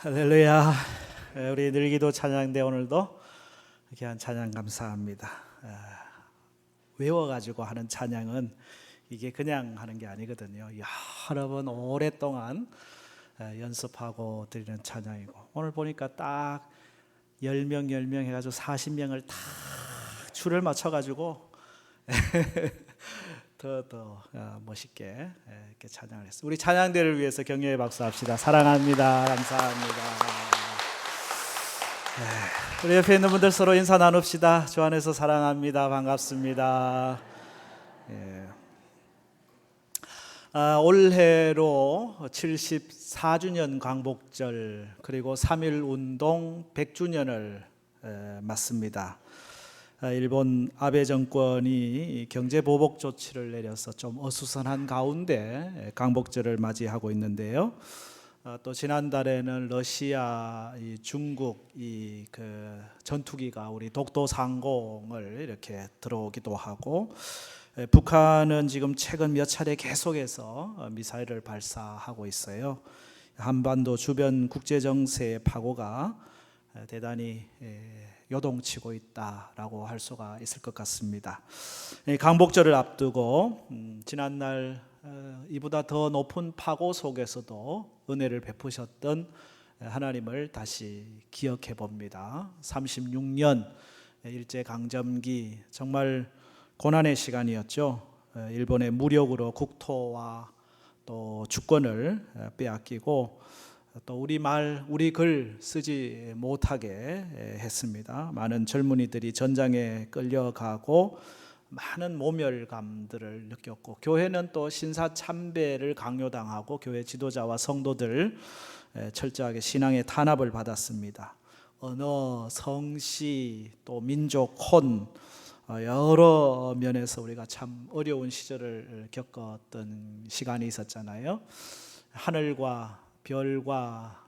할렐루야. 우리 늘기도 찬양대 오늘도 귀한 찬양 감사합니다. 외워가지고 하는 찬양은 이게 그냥 하는 게 아니거든요. 여러 번 오랫동안 연습하고 드리는 찬양이고, 오늘 보니까 딱 10명 해가지고 40명을 다 줄을 맞춰가지고 더 멋있게 이렇게 찬양을 했습니다. 우리 찬양대를 위해서 격려의 박수 합시다. 사랑합니다. 감사합니다. 우리 옆에 있는 분들 서로 인사 나눕시다. 주 안에서 사랑합니다. 반갑습니다. 올해로 74주년 광복절 그리고 3.1운동 100주년을 맞습니다. 일본 아베 정권이 경제 보복 조치를 내려서 좀 어수선한 가운데 광복절을 맞이하고 있는데요. 또 지난달에는 러시아, 중국 그 전투기가 우리 독도 상공을 이렇게 들어오기도 하고, 북한은 지금 최근 몇 차례 계속해서 미사일을 발사하고 있어요. 한반도 주변 국제 정세의 파고가 대단히 요동치고 있다라고 할 수가 있을 것 같습니다. 광복절을 앞두고 지난날 이보다 더 높은 파고 속에서도 은혜를 베푸셨던 하나님을 다시 기억해 봅니다. 36년 일제강점기 정말 고난의 시간이었죠. 일본의 무력으로 국토와 또 주권을 빼앗기고 또 우리말, 우리 글 쓰지 못하게 했습니다. 많은 젊은이들이 전장에 끌려가고 많은 모멸감들을 느꼈고, 교회는 또 신사참배를 강요당하고 교회 지도자와 성도들 철저하게 신앙의 탄압을 받았습니다. 언어, 성씨, 또 민족, 혼, 여러 면에서 우리가 참 어려운 시절을 겪었던 시간이 있었잖아요. 하늘과 별과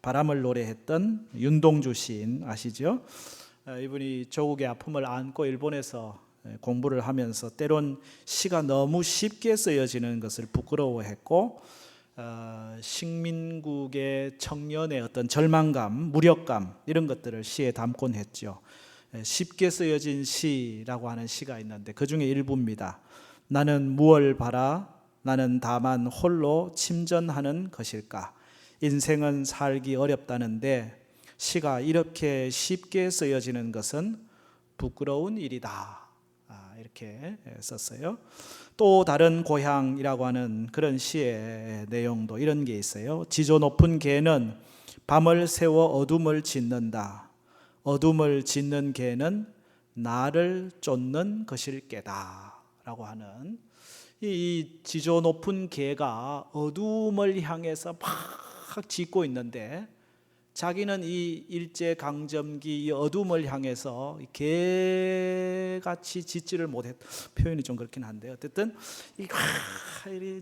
바람을 노래했던 윤동주 시인 아시죠? 이분이 조국의 아픔을 안고 일본에서 공부를 하면서 때론 시가 너무 쉽게 쓰여지는 것을 부끄러워했고, 식민국의 청년의 어떤 절망감, 무력감 이런 것들을 시에 담곤 했죠. 쉽게 쓰여진 시라고 하는 시가 있는데 그 중에 일부입니다. 나는 무얼 바라 나는 다만 홀로 침전하는 것일까. 인생은 살기 어렵다는데 시가 이렇게 쉽게 쓰여지는 것은 부끄러운 일이다. 이렇게 썼어요. 또 다른 고향이라고 하는 그런 시의 내용도 이런 게 있어요. 지조 높은 개는 밤을 새워 어둠을 짓는다. 어둠을 짓는 개는 나를 쫓는 것일 게다. 라고 하는, 이 지조 높은 개가 어둠을 향해서 막 짖고 있는데 자기는 이 일제강점기 이 어둠을 향해서 개같이 짖지를 못했, 표현이 좀 그렇긴 한데 어쨌든 이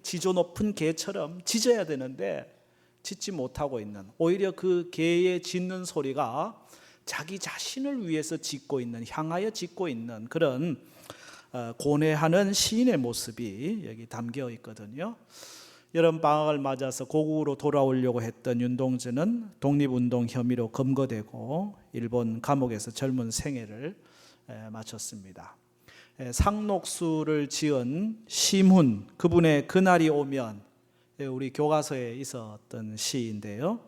지조 높은 개처럼 짖어야 되는데 짖지 못하고 있는, 오히려 그 개의 짖는 소리가 자기 자신을 위해서 짖고 있는, 향하여 짖고 있는 그런 고뇌하는 시인의 모습이 여기 담겨 있거든요. 여름 방학을 맞아서 고국으로 돌아오려고 했던 윤동주는 독립운동 혐의로 검거되고 일본 감옥에서 젊은 생애를 마쳤습니다. 상록수를 지은 심훈, 그분의 그날이 오면, 우리 교과서에 있었던 시인데요.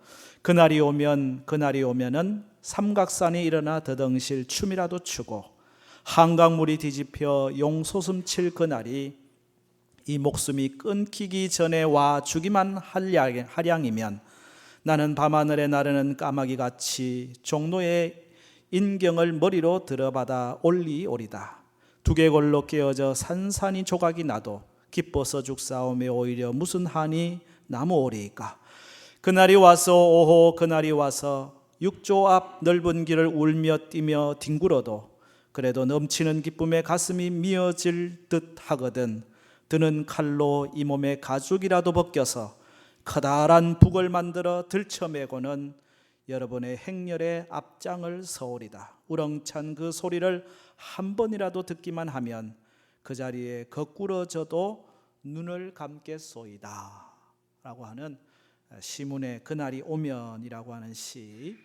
그날이 오면은 삼각산이 일어나 더덩실 춤이라도 추고 한강물이 뒤집혀 용솟음 칠 그날이 이 목숨이 끊기기 전에 와 주기만 하량이면 나는 밤하늘에 나르는 까마귀같이 종로의 인경을 머리로 들어받아 올리오리다. 두개골로 깨어져 산산이 조각이 나도 기뻐서 죽사오매 오히려 무슨 한이 남으오리이까. 그날이 와서 오호 그날이 와서 육조 앞 넓은 길을 울며 뛰며 뒹굴어도 그래도 넘치는 기쁨에 가슴이 미어질 듯 하거든. 드는 칼로 이 몸의 가죽이라도 벗겨서 커다란 북을 만들어 들쳐매고는 여러분의 행렬의 앞장을 서오리다. 우렁찬 그 소리를 한 번이라도 듣기만 하면 그 자리에 거꾸러져도 눈을 감겠소이다 라고 하는 시문의 그날이 오면이라고 하는 시,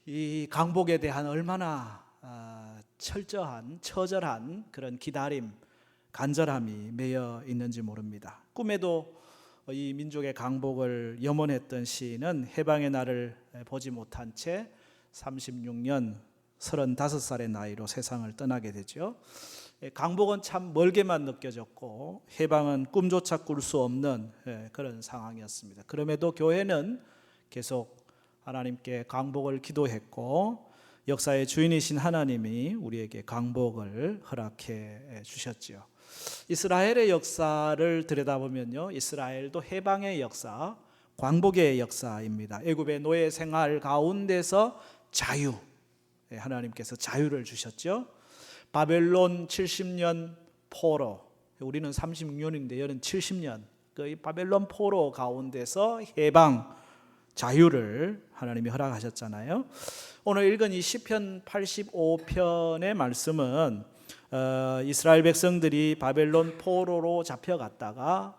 이 강복에 대한 얼마나 철저한 처절한 그런 기다림, 간절함이 매여 있는지 모릅니다. 꿈에도 이 민족의 강복을 염원했던 시인은 해방의 날을 보지 못한 채 36년 35살의 나이로 세상을 떠나게 되죠. 강복은 참 멀게만 느껴졌고 해방은 꿈조차 꿀 수 없는 그런 상황이었습니다. 그럼에도 교회는 계속 하나님께 강복을 기도했고 역사의 주인이신 하나님이 우리에게 강복을 허락해 주셨지요. 이스라엘의 역사를 들여다보면요, 이스라엘도 해방의 역사, 광복의 역사입니다. 애굽의 노예 생활 가운데서 자유, 하나님께서 자유를 주셨죠. 바벨론 70년 포로, 우리는 36년인데 여는 70년, 그 바벨론 포로 가운데서 해방, 자유를 하나님이 허락하셨잖아요. 오늘 읽은 이 시편 85편의 말씀은 이스라엘 백성들이 바벨론 포로로 잡혀갔다가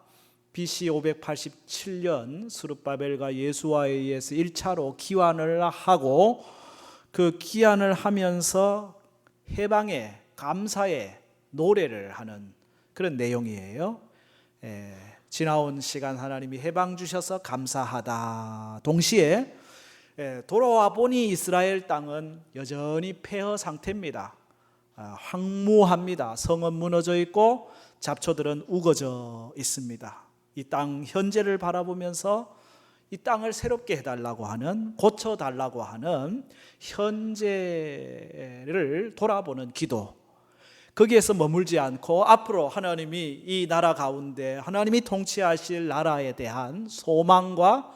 BC 587년 스룹바벨과 예수와에 의해서 1차로 기환을 하고 그 기환을 하면서 해방의 감사의 노래를 하는 그런 내용이에요. 지나온 시간 하나님이 해방 주셔서 감사하다. 동시에 돌아와 보니 이스라엘 땅은 여전히 폐허 상태입니다. 황무합니다. 성은 무너져 있고 잡초들은 우거져 있습니다. 이 땅 현재를 바라보면서 이 땅을 새롭게 해달라고 하는, 고쳐달라고 하는 현재를 돌아보는 기도, 거기에서 머물지 않고 앞으로 하나님이 이 나라 가운데 하나님이 통치하실 나라에 대한 소망과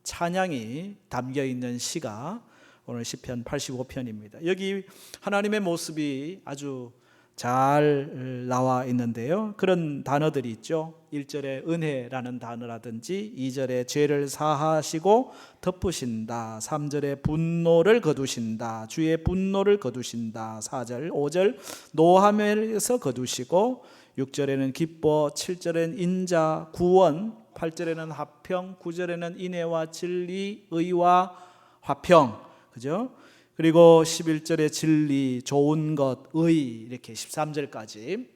찬양이 담겨 있는 시가 오늘 시편 85편입니다. 여기 하나님의 모습이 아주 잘 나와 있는데요, 그런 단어들이 있죠. 1절에 은혜라는 단어라든지 2절에 죄를 사하시고 덮으신다, 3절에 분노를 거두신다, 주의 분노를 거두신다, 4절 5절 노함에서 거두시고 6절에는 기뻐, 7절에는 인자 구원, 8절에는 화평, 9절에는 인애와 진리 의와 화평, 그죠? 그리고 11절에 진리, 좋은 것, 의, 이렇게 13절까지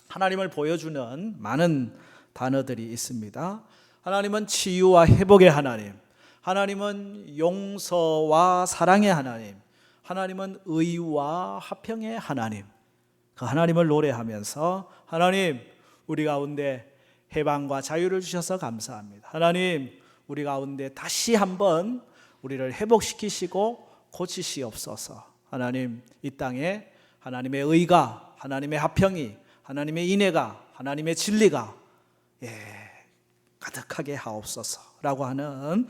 하나님을 보여주는 많은 단어들이 있습니다. 하나님은 치유와 회복의 하나님, 하나님은 용서와 사랑의 하나님, 하나님은 의와 화평의 하나님. 그 하나님을 노래하면서 하나님, 우리 가운데 해방과 자유를 주셔서 감사합니다. 하나님, 우리 가운데 다시 한번 우리를 회복시키시고 고치시옵소서. 하나님, 이 땅에 하나님의 의가, 하나님의 화평이, 하나님의 인애가, 하나님의 진리가 가득하게 하옵소서라고 하는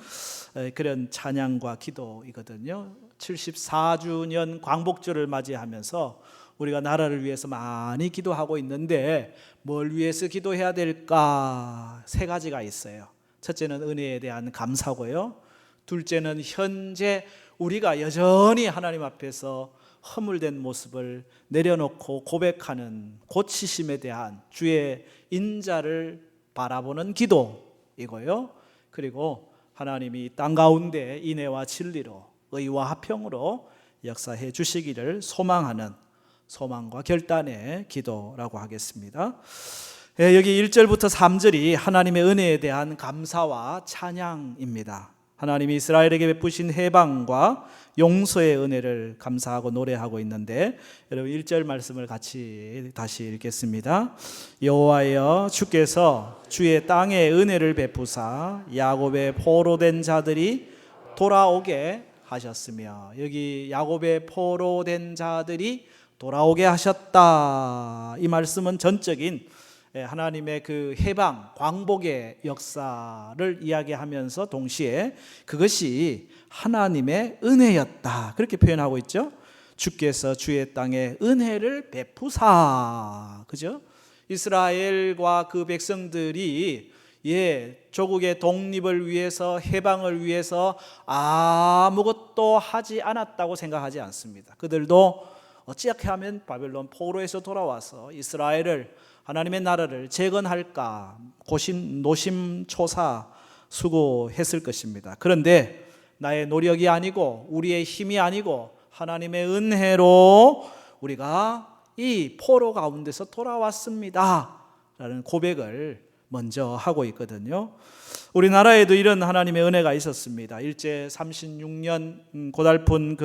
그런 찬양과 기도이거든요. 74주년 광복절을 맞이하면서 우리가 나라를 위해서 많이 기도하고 있는데 뭘 위해서 기도해야 될까? 세 가지가 있어요. 첫째는 은혜에 대한 감사고요, 둘째는 현재 우리가 여전히 하나님 앞에서 허물된 모습을 내려놓고 고백하는 고치심에 대한 주의 인자를 바라보는 기도이고요, 그리고 하나님이 땅 가운데 인애와 진리로 의와 화평으로 역사해 주시기를 소망하는 소망과 결단의 기도라고 하겠습니다. 여기 1절부터 3절이 하나님의 은혜에 대한 감사와 찬양입니다. 하나님이 이스라엘에게 베푸신 해방과 용서의 은혜를 감사하고 노래하고 있는데, 여러분 1절 말씀을 같이 다시 읽겠습니다. 여호와여, 주께서 주의 땅에 은혜를 베푸사 야곱의 포로된 자들이 돌아오게 하셨으며, 여기 야곱의 포로된 자들이 돌아오게 하셨다. 이 말씀은 전적인 하나님의 그 해방, 광복의 역사를 이야기하면서 동시에 그것이 하나님의 은혜였다, 그렇게 표현하고 있죠. 주께서 주의 땅에 은혜를 베푸사, 그죠? 이스라엘과 그 백성들이 조국의 독립을 위해서, 해방을 위해서 아무것도 하지 않았다고 생각하지 않습니다. 그들도 어찌하게 하면 바벨론 포로에서 돌아와서 이스라엘을, 하나님의 나라를 재건할까 노심초사 수고했을 것입니다. 그런데 나의 노력이 아니고 우리의 힘이 아니고 하나님의 은혜로 우리가 이 포로 가운데서 돌아왔습니다 라는 고백을 먼저 하고 있거든요. 우리나라에도 이런 하나님의 은혜가 있었습니다. 일제 36년 고달픈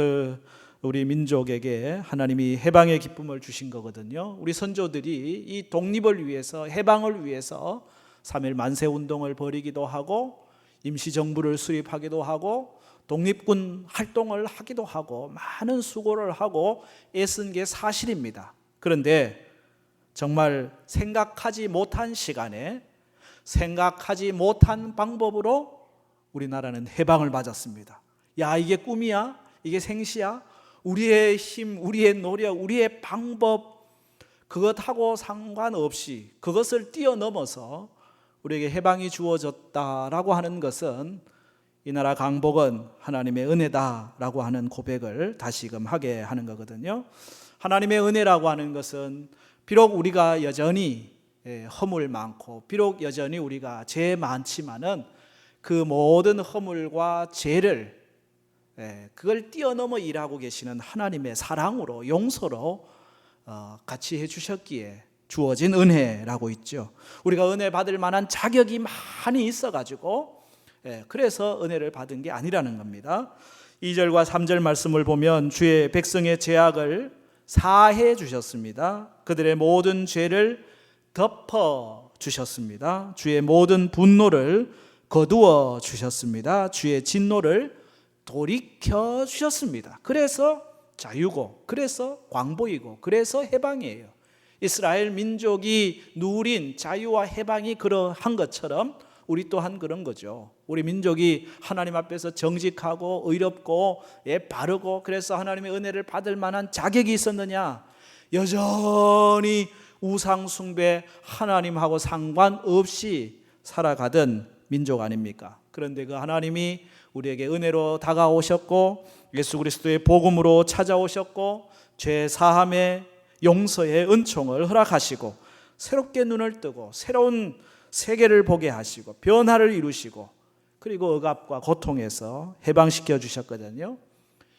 우리 민족에게 하나님이 해방의 기쁨을 주신 거거든요. 우리 선조들이 이 독립을 위해서, 해방을 위해서 3.1 만세 운동을 벌이기도 하고 임시정부를 수립하기도 하고 독립군 활동을 하기도 하고 많은 수고를 하고 애쓴 게 사실입니다. 그런데 정말 생각하지 못한 시간에 생각하지 못한 방법으로 우리나라는 해방을 맞았습니다. 야, 이게 꿈이야? 이게 생시야? 우리의 힘, 우리의 노력, 우리의 방법, 그것하고 상관없이 그것을 뛰어넘어서 우리에게 해방이 주어졌다라고 하는 것은 이 나라 강복은 하나님의 은혜다라고 하는 고백을 다시금 하게 하는 거거든요. 하나님의 은혜라고 하는 것은 비록 우리가 여전히 허물 많고 비록 여전히 우리가 죄 많지만은 그 모든 허물과 죄를 그걸 뛰어넘어 일하고 계시는 하나님의 사랑으로 용서로 같이 해주셨기에 주어진 은혜라고 있죠. 우리가 은혜 받을 만한 자격이 많이 있어가지고 그래서 은혜를 받은 게 아니라는 겁니다. 2절과 3절 말씀을 보면 주의 백성의 죄악을 사해 주셨습니다. 그들의 모든 죄를 덮어 주셨습니다. 주의 모든 분노를 거두어 주셨습니다. 주의 진노를 돌이켜 주셨습니다. 그래서 자유고, 그래서 광복이고, 그래서 해방이에요. 이스라엘 민족이 누린 자유와 해방이 그러한 것처럼 우리 또한 그런 거죠. 우리 민족이 하나님 앞에서 정직하고 의롭고 바르고 그래서 하나님의 은혜를 받을 만한 자격이 있었느냐? 여전히 우상 숭배, 하나님하고 상관없이 살아가던 민족 아닙니까? 그런데 그 하나님이 우리에게 은혜로 다가오셨고 예수 그리스도의 복음으로 찾아오셨고 죄 사함의 용서의 은총을 허락하시고 새롭게 눈을 뜨고 새로운 세계를 보게 하시고 변화를 이루시고 그리고 억압과 고통에서 해방시켜 주셨거든요.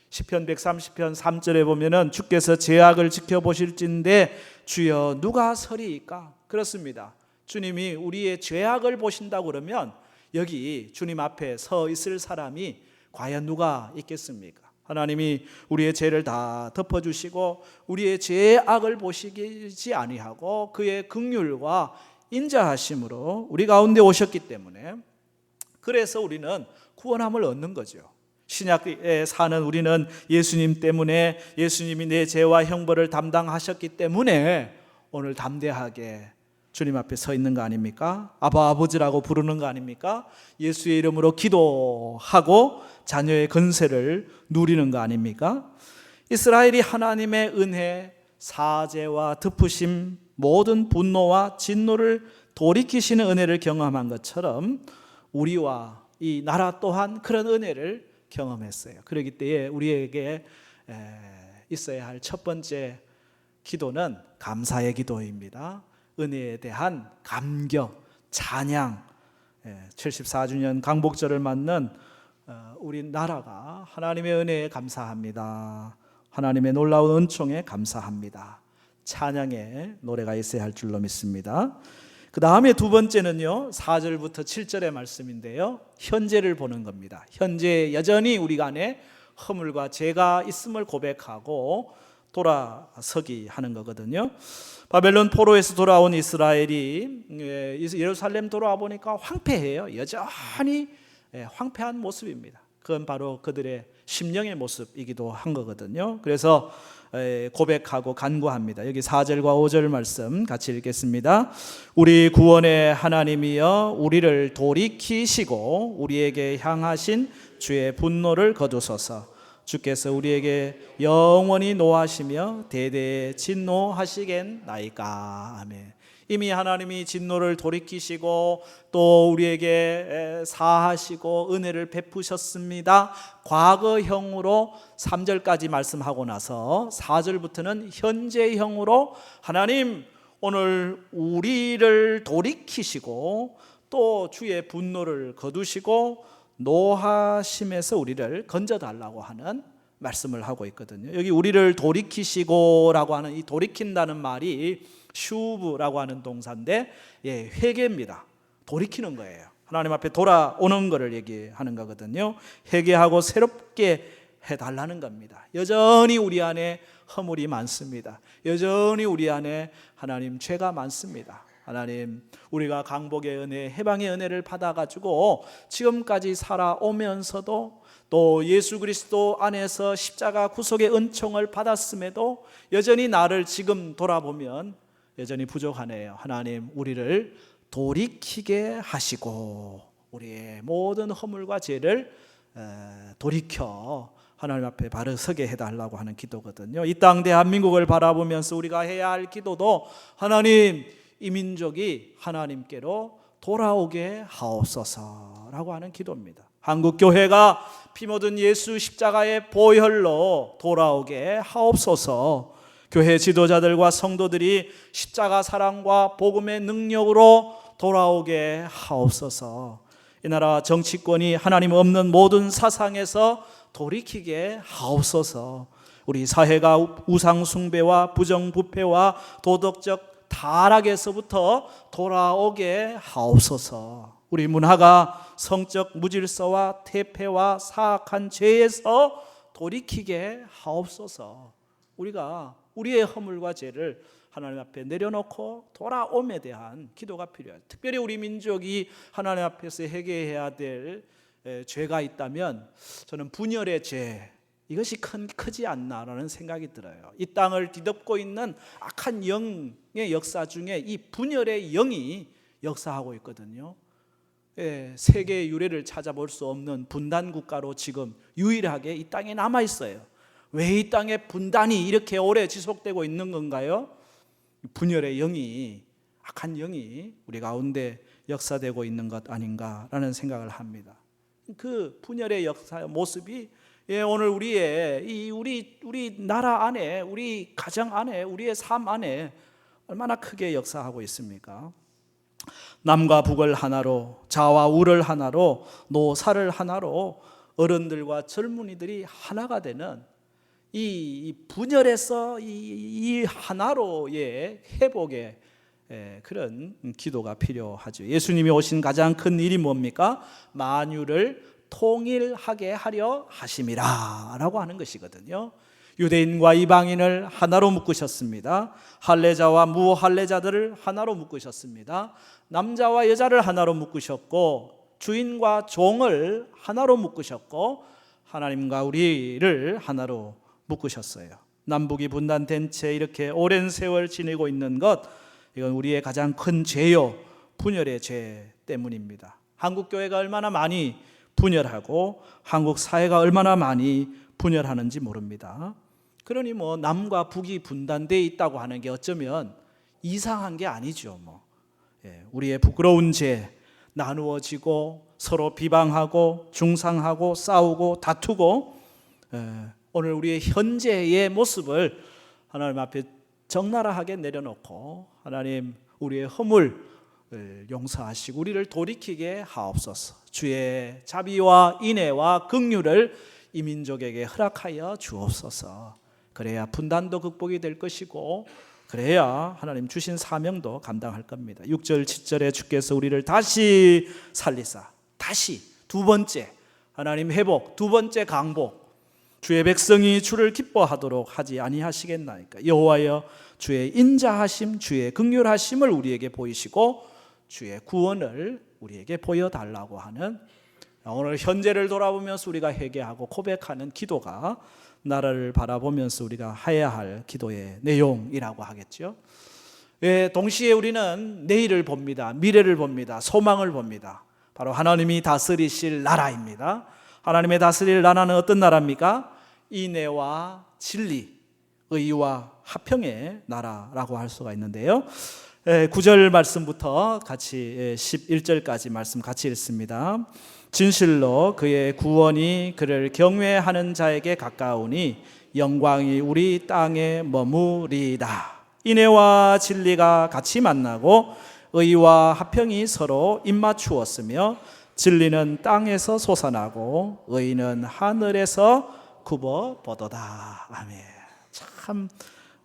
시편 130편 3절에 보면은 주께서 죄악을 지켜보실진데 주여 누가 서리이까? 그렇습니다. 주님이 우리의 죄악을 보신다고 그러면 여기 주님 앞에 서 있을 사람이 과연 누가 있겠습니까? 하나님이 우리의 죄를 다 덮어주시고 우리의 죄악을 보시지 아니하고 그의 긍휼과 인자하심으로 우리 가운데 오셨기 때문에 그래서 우리는 구원함을 얻는 거죠. 신약에 사는 우리는 예수님 때문에 예수님이 내 죄와 형벌을 담당하셨기 때문에 오늘 담대하게 주님 앞에 서 있는 거 아닙니까? 아바 아버지라고 부르는 거 아닙니까? 예수의 이름으로 기도하고 자녀의 건세를 누리는 거 아닙니까? 이스라엘이 하나님의 은혜, 사죄와 덮으심, 모든 분노와 진노를 돌이키시는 은혜를 경험한 것처럼 우리와 이 나라 또한 그런 은혜를 경험했어요. 그렇기 때문에 우리에게 있어야 할 첫 번째 기도는 감사의 기도입니다. 은혜에 대한 감격, 찬양. 74주년 강복절을 맞는 우리 나라가 하나님의 은혜에 감사합니다. 하나님의 놀라운 은총에 감사합니다. 찬양의 노래가 있어야 할 줄로 믿습니다. 그 다음에 두 번째는요 4절부터 7절의 말씀인데요 현재를 보는 겁니다. 현재 여전히 우리 안에 허물과 죄가 있음을 고백하고 돌아서기 하는 거거든요. 바벨론 포로에서 돌아온 이스라엘이 예루살렘 돌아와 보니까 황폐해요. 여전히 황폐한 모습입니다. 그건 바로 그들의 심령의 모습이기도 한 거거든요. 그래서 고백하고 간구합니다. 여기 4절과 5절 말씀 같이 읽겠습니다. 우리 구원의 하나님이여 우리를 돌이키시고 우리에게 향하신 주의 분노를 거두소서. 주께서 우리에게 영원히 노하시며 대대에 진노하시겠나이까. 아멘. 이미 하나님이 진노를 돌이키시고 또 우리에게 사하시고 은혜를 베푸셨습니다. 과거형으로 3절까지 말씀하고 나서 4절부터는 현재형으로 하나님 오늘 우리를 돌이키시고 또 주의 분노를 거두시고 노하심에서 우리를 건져달라고 하는 말씀을 하고 있거든요. 여기 우리를 돌이키시고라고 하는 이 돌이킨다는 말이 슈브라고 하는 동사인데 회개입니다. 돌이키는 거예요. 하나님 앞에 돌아오는 것을 얘기하는 거거든요. 회개하고 새롭게 해달라는 겁니다. 여전히 우리 안에 허물이 많습니다. 여전히 우리 안에 하나님 죄가 많습니다. 하나님, 우리가 강복의 은혜, 해방의 은혜를 받아가지고 지금까지 살아오면서도 또 예수 그리스도 안에서 십자가 구속의 은총을 받았음에도 여전히 나를 지금 돌아보면 여전히 부족하네요. 하나님, 우리를 돌이키게 하시고 우리의 모든 허물과 죄를 돌이켜 하나님 앞에 바로 서게 해달라고 하는 기도거든요. 이 땅 대한민국을 바라보면서 우리가 해야 할 기도도 하나님, 이 민족이 하나님께로 돌아오게 하옵소서라고 하는 기도입니다. 한국교회가 피 묻은 예수 십자가의 보혈로 돌아오게 하옵소서. 교회 지도자들과 성도들이 십자가 사랑과 복음의 능력으로 돌아오게 하옵소서. 이 나라 정치권이 하나님 없는 모든 사상에서 돌이키게 하옵소서. 우리 사회가 우상 숭배와 부정부패와 도덕적 타락에서부터 돌아오게 하옵소서. 우리 문화가 성적 무질서와 태폐와 사악한 죄에서 돌이키게 하옵소서. 우리가 우리의 허물과 죄를 하나님 앞에 내려놓고 돌아옴에 대한 기도가 필요해요. 특별히 우리 민족이 하나님 앞에서 회개해야 될 죄가 있다면 저는 분열의 죄, 이것이 크지 않나라는 생각이 들어요. 이 땅을 뒤덮고 있는 악한 영의 역사 중에 이 분열의 영이 역사하고 있거든요. 세계의 유래를 찾아볼 수 없는 분단 국가로 지금 유일하게 이 땅에 남아 있어요. 왜 이 땅에 분단이 이렇게 오래 지속되고 있는 건가요? 분열의 영이, 악한 영이 우리 가운데 역사되고 있는 것 아닌가라는 생각을 합니다. 그 분열의 역사 모습이 오늘 우리 나라 안에, 우리 가정 안에, 우리의 삶 안에 얼마나 크게 역사하고 있습니까? 남과 북을 하나로, 자와 우를 하나로, 노사를 하나로 어른들과 젊은이들이 하나가 되는 이 분열에서 이 하나로의 회복의 그런 기도가 필요하죠. 예수님이 오신 가장 큰 일이 뭡니까? 만유를 통일하게 하려 하심이라 라고 하는 것이거든요. 유대인과 이방인을 하나로 묶으셨습니다. 할례자와 무할례자들을 하나로 묶으셨습니다. 남자와 여자를 하나로 묶으셨고 주인과 종을 하나로 묶으셨고 하나님과 우리를 하나로 묶으셨어요. 남북이 분단된 채 이렇게 오랜 세월 지내고 있는 것, 이건 우리의 가장 큰 죄요, 분열의 죄 때문입니다. 한국 교회가 얼마나 많이 분열하고 한국 사회가 얼마나 많이 분열하는지 모릅니다. 그러니 남과 북이 분단되어 있다고 하는 게 어쩌면 이상한 게 아니죠. 우리의 부끄러운 죄, 나누어지고 서로 비방하고 중상하고 싸우고 다투고, 오늘 우리의 현재의 모습을 하나님 앞에 적나라하게 내려놓고 하나님, 우리의 허물을 용서하시고 우리를 돌이키게 하옵소서. 주의 자비와 인애와 긍휼을 이 민족에게 허락하여 주옵소서. 그래야 분단도 극복이 될 것이고 그래야 하나님 주신 사명도 감당할 겁니다. 6절 7절에 주께서 우리를 다시 살리사, 다시 두 번째 하나님 회복, 두 번째 강복, 주의 백성이 주를 기뻐하도록 하지 아니하시겠나이까. 여호와여, 주의 인자하심, 주의 긍휼하심을 우리에게 보이시고 주의 구원을 우리에게 보여달라고 하는, 오늘 현재를 돌아보면서 우리가 회개하고 고백하는 기도가 나라를 바라보면서 우리가 해야 할 기도의 내용이라고 하겠죠. 동시에 우리는 내일을 봅니다. 미래를 봅니다. 소망을 봅니다. 바로 하나님이 다스리실 나라입니다. 하나님의 다스릴 나라는 어떤 나라입니까? 인애와 진리, 의와 화평의 나라라고 할 수가 있는데요. 9절 말씀부터 같이 11절까지 말씀 같이 읽습니다. 진실로 그의 구원이 그를 경외하는 자에게 가까우니 영광이 우리 땅에 머무리다. 인애와 진리가 같이 만나고 의와 화평이 서로 입맞추었으며 진리는 땅에서 솟아나고 의는 하늘에서 굽어보도다. 아멘. 참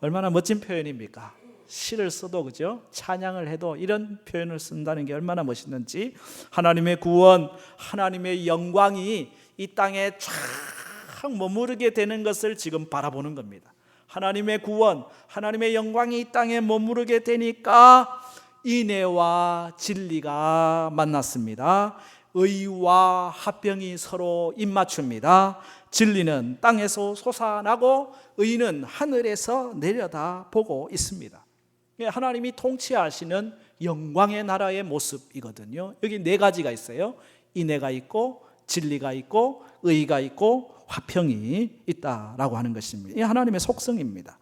얼마나 멋진 표현입니까? 시를 써도 그죠? 찬양을 해도 이런 표현을 쓴다는 게 얼마나 멋있는지. 하나님의 구원, 하나님의 영광이 이 땅에 쫙 머무르게 되는 것을 지금 바라보는 겁니다. 하나님의 구원, 하나님의 영광이 이 땅에 머무르게 되니까 인애와 진리가 만났습니다. 의와 화평이 서로 입맞춥니다. 진리는 땅에서 솟아나고 의는 하늘에서 내려다 보고 있습니다. 하나님이 통치하시는 영광의 나라의 모습이거든요. 여기 네 가지가 있어요. 인애가 있고 진리가 있고 의가 있고 화평이 있다라고 하는 것입니다. 이 하나님의 속성입니다.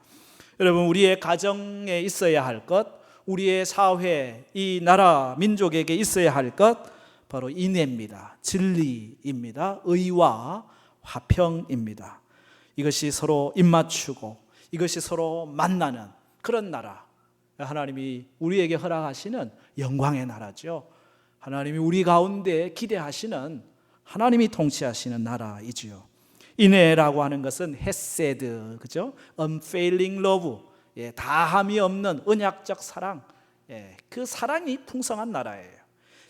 여러분, 우리의 가정에 있어야 할 것, 우리의 사회, 이 나라 민족에게 있어야 할 것, 바로 인애입니다. 진리입니다. 의와 화평입니다. 이것이 서로 입맞추고 이것이 서로 만나는 그런 나라, 하나님이 우리에게 허락하시는 영광의 나라죠. 하나님이 우리 가운데 기대하시는, 하나님이 통치하시는 나라이지요. 인애라고 하는 것은 헤세드, 그죠? unfailing love, 다함이 없는 언약적 사랑, 그 사랑이 풍성한 나라예요.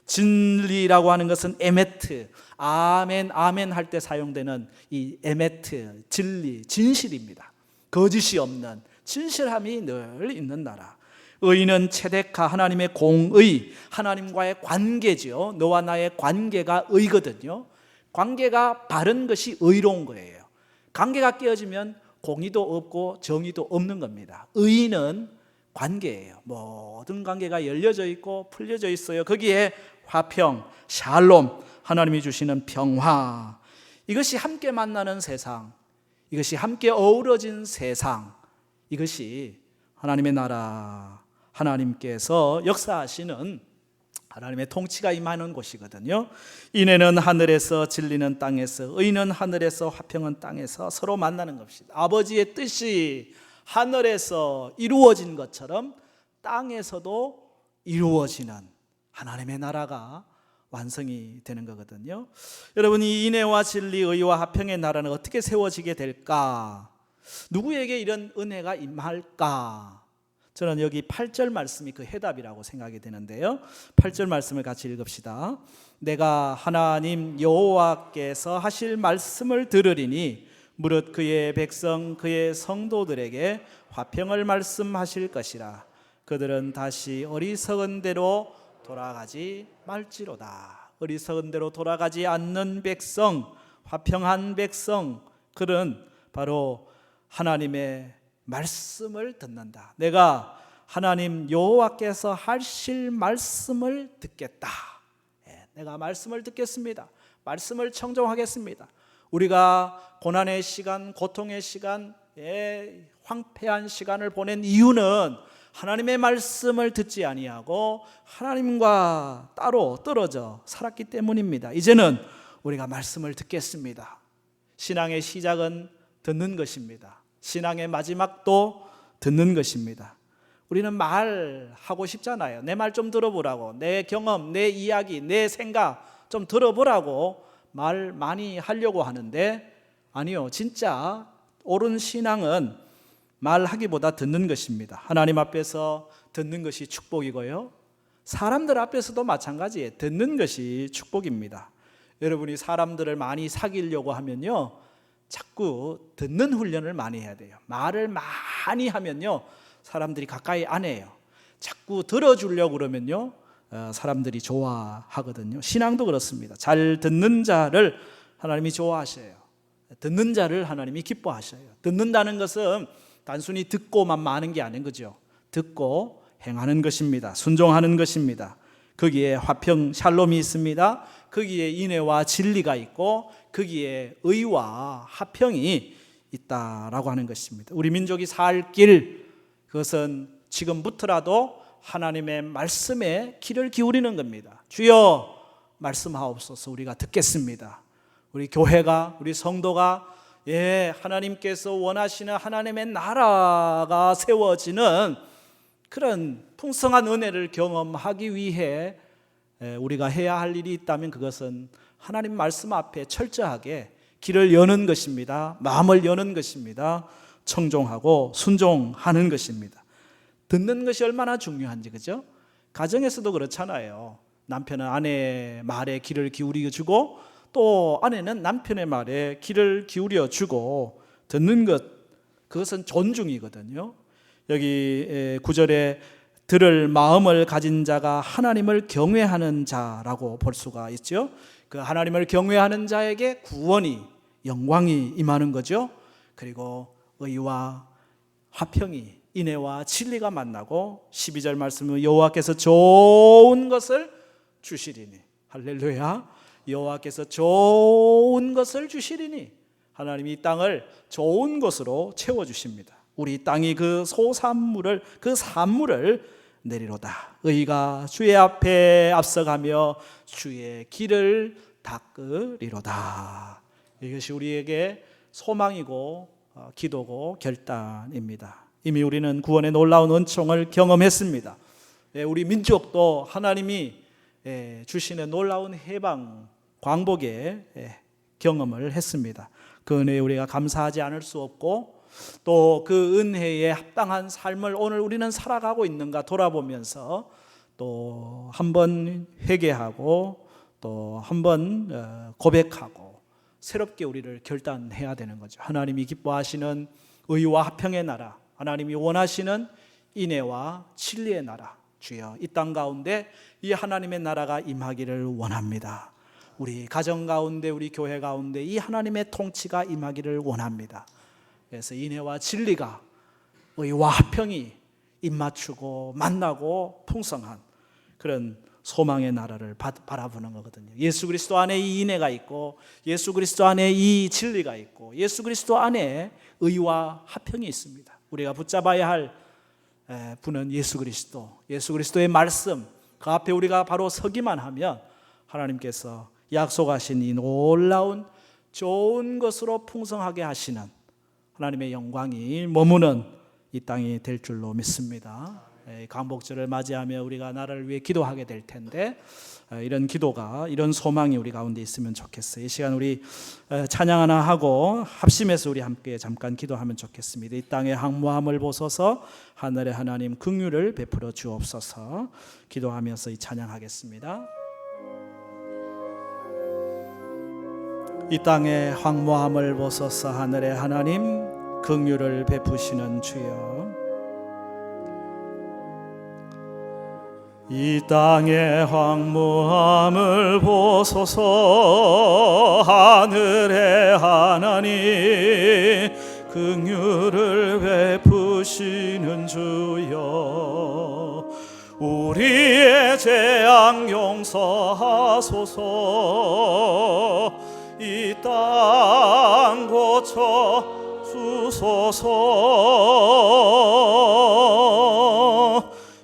진리라고 하는 것은 에메트, 아멘 아멘 할 때 사용되는 이 에메트, 진리, 진실입니다. 거짓이 없는 진실함이 늘 있는 나라. 의는 체데카, 하나님의 공의, 하나님과의 관계죠. 너와 나의 관계가 의거든요. 관계가 바른 것이 의로운 거예요. 관계가 깨어지면 공의도 없고 정의도 없는 겁니다. 의는 관계예요. 모든 관계가 열려져 있고 풀려져 있어요. 거기에 화평, 샬롬, 하나님이 주시는 평화, 이것이 함께 만나는 세상, 이것이 함께 어우러진 세상, 이것이 하나님의 나라, 하나님께서 역사하시는 하나님의 통치가 임하는 곳이거든요. 인애는 하늘에서, 진리는 땅에서, 의는 하늘에서, 화평은 땅에서 서로 만나는 것입니다. 아버지의 뜻이 하늘에서 이루어진 것처럼 땅에서도 이루어지는 하나님의 나라가 완성이 되는 거거든요. 여러분, 이 인애와 진리, 의와 화평의 나라는 어떻게 세워지게 될까? 누구에게 이런 은혜가 임할까? 저는 여기 8절 말씀이 그 해답이라고 생각이 되는데요. 8절 말씀을 같이 읽읍시다. 내가 하나님 여호와께서 하실 말씀을 들으리니 무릇 그의 백성 그의 성도들에게 화평을 말씀하실 것이라. 그들은 다시 어리석은 대로 돌아가지 말지로다. 어리석은 대로 돌아가지 않는 백성, 화평한 백성, 그는 바로 하나님의 말씀을 듣는다. 내가 하나님 여호와께서 하실 말씀을 듣겠다. 내가 말씀을 듣겠습니다. 말씀을 청종하겠습니다. 우리가 고난의 시간, 고통의 시간, 황폐한 시간을 보낸 이유는 하나님의 말씀을 듣지 아니하고 하나님과 따로 떨어져 살았기 때문입니다. 이제는 우리가 말씀을 듣겠습니다. 신앙의 시작은 듣는 것입니다. 신앙의 마지막도 듣는 것입니다. 우리는 말하고 싶잖아요. 내 말 좀 들어보라고, 내 경험, 내 이야기, 내 생각 좀 들어보라고 말 많이 하려고 하는데, 아니요, 진짜 옳은 신앙은 말하기보다 듣는 것입니다. 하나님 앞에서 듣는 것이 축복이고요, 사람들 앞에서도 마찬가지예요. 듣는 것이 축복입니다. 여러분이 사람들을 많이 사귀려고 하면요, 자꾸 듣는 훈련을 많이 해야 돼요. 말을 많이 하면요, 사람들이 가까이 안 해요. 자꾸 들어주려고 그러면요, 사람들이 좋아하거든요. 신앙도 그렇습니다. 잘 듣는 자를 하나님이 좋아하셔요. 듣는 자를 하나님이 기뻐하셔요. 듣는다는 것은 단순히 듣고만 마는 게 아닌 거죠. 듣고 행하는 것입니다. 순종하는 것입니다. 거기에 화평, 샬롬이 있습니다. 거기에 인애와 진리가 있고 거기에 의와 화평이 있다라고 하는 것입니다. 우리 민족이 살 길, 그것은 지금부터라도 하나님의 말씀에 귀를 기울이는 겁니다. 주여 말씀하옵소서, 우리가 듣겠습니다. 우리 교회가, 우리 성도가 하나님께서 원하시는 하나님의 나라가 세워지는 그런 풍성한 은혜를 경험하기 위해 우리가 해야 할 일이 있다면 그것은 하나님 말씀 앞에 철저하게 길을 여는 것입니다. 마음을 여는 것입니다. 청종하고 순종하는 것입니다. 듣는 것이 얼마나 중요한지, 그죠? 가정에서도 그렇잖아요. 남편은 아내의 말에 귀를 기울여 주고 또 아내는 남편의 말에 귀를 기울여 주고 듣는 것, 그것은 존중이거든요. 여기 9절에 들을 마음을 가진 자가 하나님을 경외하는 자라고 볼 수가 있죠. 그 하나님을 경외하는 자에게 구원이, 영광이 임하는 거죠. 그리고 의와 화평이, 인애와 진리가 만나고 12절 말씀은 여호와께서 좋은 것을 주시리니, 할렐루야, 여호와께서 좋은 것을 주시리니, 하나님이 이 땅을 좋은 것으로 채워주십니다. 우리 땅이 그 소산물을, 그 산물을 내리로다. 의가 주의 앞에 앞서가며 주의 길을 닦으리로다. 이것이 우리에게 소망이고 기도고 결단입니다. 이미 우리는 구원의 놀라운 은총을 경험했습니다. 우리 민족도 하나님이 주시는 놀라운 해방, 광복의 경험을 했습니다. 그 은혜에 우리가 감사하지 않을 수 없고, 또 그 은혜에 합당한 삶을 오늘 우리는 살아가고 있는가 돌아보면서 또 한 번 회개하고 또 한 번 고백하고 새롭게 우리를 결단해야 되는 거죠. 하나님이 기뻐하시는 의와 화평의 나라, 하나님이 원하시는 인애와 진리의 나라, 주여 이 땅 가운데 이 하나님의 나라가 임하기를 원합니다. 우리 가정 가운데, 우리 교회 가운데 이 하나님의 통치가 임하기를 원합니다. 그래서 인애와 진리가, 의와 화평이 입맞추고 만나고 풍성한 그런 소망의 나라를 바라보는 거거든요. 예수 그리스도 안에 이 인애가 있고, 예수 그리스도 안에 이 진리가 있고, 예수 그리스도 안에 의와 화평이 있습니다. 우리가 붙잡아야 할 분은 예수 그리스도, 예수 그리스도의 말씀, 그 앞에 우리가 바로 서기만 하면 하나님께서 약속하신 이 놀라운 좋은 것으로 풍성하게 하시는 하나님의 영광이 머무는 이 땅이 될 줄로 믿습니다. 광복절을 맞이하며 우리가 나라를 위해 기도하게 될 텐데, 이런 기도가, 이런 소망이 우리 가운데 있으면 좋겠어요. 이 시간 우리 찬양 하나 하고 합심해서 우리 함께 잠깐 기도하면 좋겠습니다. 이 땅의 황무함을 보소서, 하늘의 하나님 긍휼을 베풀어 주옵소서. 기도하면서 이 찬양하겠습니다. 이 땅의 황무함을 보소서, 하늘의 하나님 긍휼을 베푸시는 주여. 이 땅의 황무함을 보소서, 하늘의 하나님 긍휼을 베푸시는 주여. 우리의 재앙 용서하소서, 이 땅 고쳐 주소서.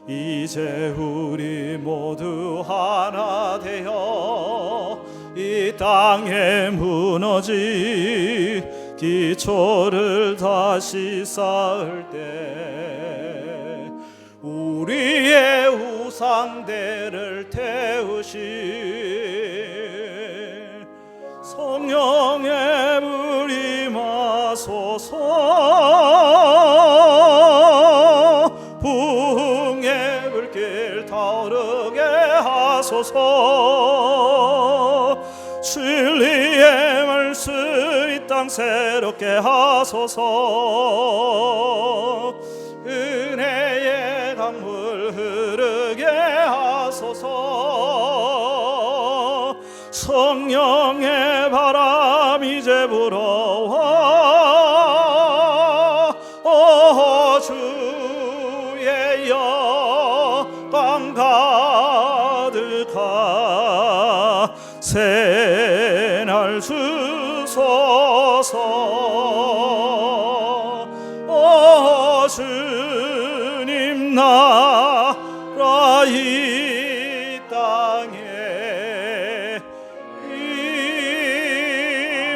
이제 우리 모두 하나 되어 이 땅에 무너진 기초를 다시 쌓을 때, 우리의 우상대를 태우실 성령의 불 임하소서. 부흥의 불길 타오르게 하소서. 진리의 말씀 이 땅 새롭게 하소서. 은혜의 강물 흐르게 하소서. 성령의 바람 이제 불어와 주의 영광 가득하 새날 주소서. 주님 나라 이 땅에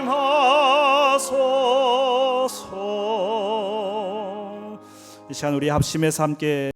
임하소서. 이 시간 우리 합심해서 함께